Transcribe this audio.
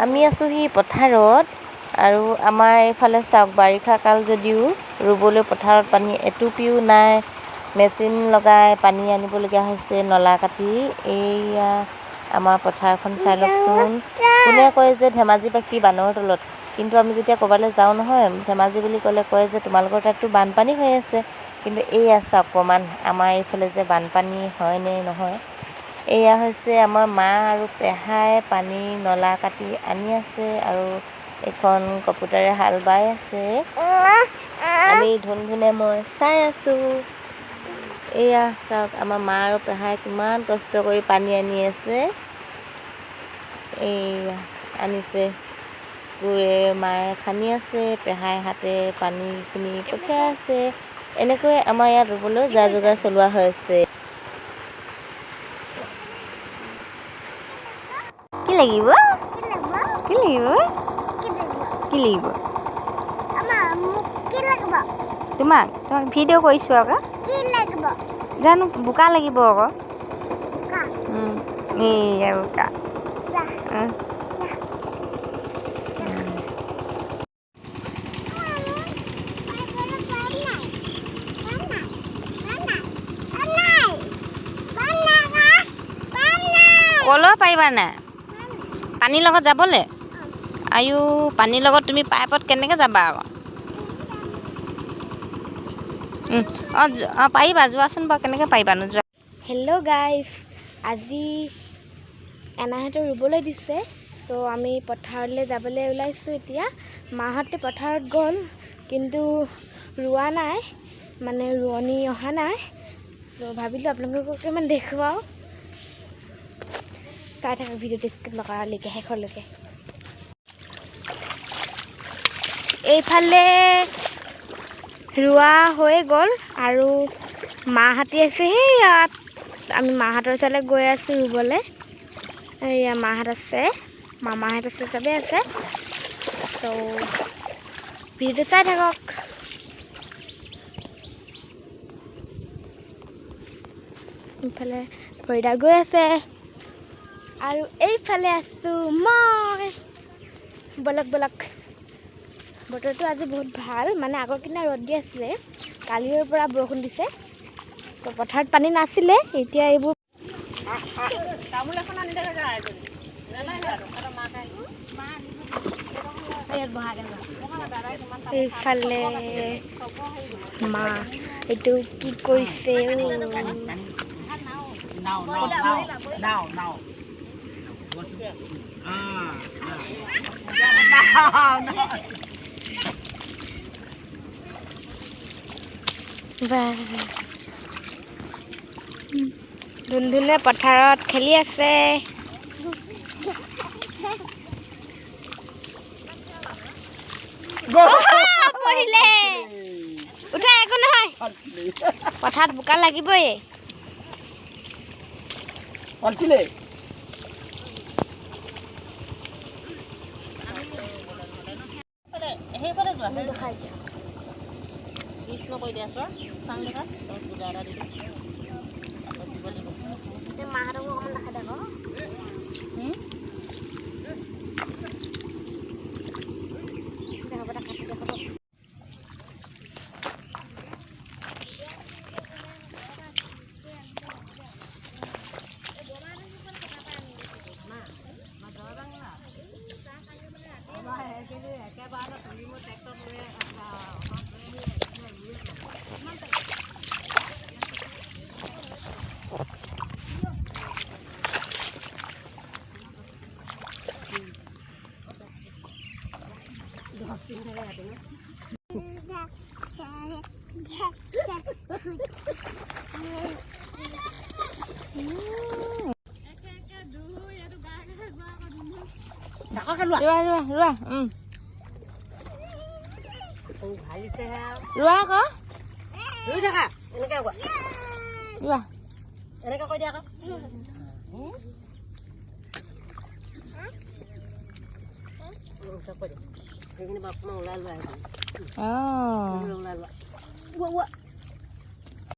আমি আছোঁহি পথাৰত আৰু আমাৰ এইফালে চাওক বাৰিষা কাল যদিও ৰুবলৈ পথাৰত পানী এটুপিও নাই। মেচিন লগাই পানী আনিবলগীয়া হৈছে নলা কাটি। এইয়া আমাৰ পথাৰখন চাই লওকচোন। কোনে কয় যে ধেমাজি পাখি বানৰ তলত, কিন্তু আমি যেতিয়া ক'ৰবালৈ যাওঁ নহয়, ধেমাজি বুলি ক'লে কয় যে তোমালোকৰ তাততো বানপানী হৈ আছে। কিন্তু এইয়া চাওক অকণমান আমাৰ এইফালে যে বানপানী হয়নে নহয়। এয়া হৈছে আমাৰ মা আৰু পেহাই পানী নলা কাটি আনি আছে আৰু এখন কপুটাৰে হাল বাই আছে। আমি ধুনে মই চাই আছোঁ। এয়া চাওক আমাৰ মা আৰু পেহাই কিমান কষ্ট কৰি পানী আনি আছে। এইয়া আনিছে, কোৰে মায়ে খান্দি আছে, পেহাই হাতে পানীখিনি পঠিয়াই আছে। এনেকৈ আমাৰ ইয়াত ৰুবলৈ যা যোগাৰ চলোৱা হৈ আছে। কি লাগিব? কি লাগিব? কি লাগিব? তোমাক ভিডিঅ' কৰিছোঁ আকৌ। জানো বোকা লাগিব আকৌ। এইয়া বোকা। কলৈ পাৰিবা নাই? পানীৰ লগত যাবলৈ? আয়ো পানীৰ লগত তুমি পাইপত কেনেকৈ যাবা আকৌ? অঁ পাৰিবা, যোৱাচোন বাৰু। কেনেকৈ পাৰিবা নোযোৱা? হেল্ল' গাইজ, আজি এনাহঁতে ৰুবলৈ দিছে, ত' আমি পথাৰলৈ যাবলৈ ওলাইছোঁ এতিয়া। মাহঁতে পথাৰত গ'ল, কিন্তু ৰোৱা নাই, মানে ৰোৱনী অহা নাই। ত' ভাবিলোঁ আপোনালোকক অকণমান দেখুৱাওঁ। চাই থাকক ভিডিঅ'টো স্কিপ নকৰালৈকে শেষলৈকে। এইফালে ৰোৱা হৈ গ'ল আৰু মাহঁতি আছে ইয়াত। আমি মাহঁতৰ ওচৰলৈ গৈ আছোঁ ৰুবলৈ। এয়া মাহঁত আছে, মামাহঁত আছে, চবেই আছে। ত' ভিডিঅ'টো চাই থাকক। এইফালে ফৰিদা গৈ আছে আৰু এইফালে আছোঁ মই। বলক বলক। বতৰটো আজি বহুত ভাল, মানে আগৰ কিনা ৰ'দ দি আছিলে, কালিৰ পৰা বৰষুণ দিছে। তো পথাৰত পানী নাছিলে, এতিয়া এইবোৰ এইফালে মা এইটো কি কৰিছে? ধুনধুনে পথাৰত খেলি আছে। পৰিলে উঠা, একো নহয়। পথাৰত বোকা লাগিবই। কৃষ্ণ কৈ দিয়া চোৱা চাং দেখা পূজা এটা দিব লাগিব। মাহঁতকো অকণমান দেখাই দেখ। ৰোৱা আকৌ ৰুই থাকা এনেকৈ ৰোৱা এনেকৈ কৈ দিয়া আকৌ।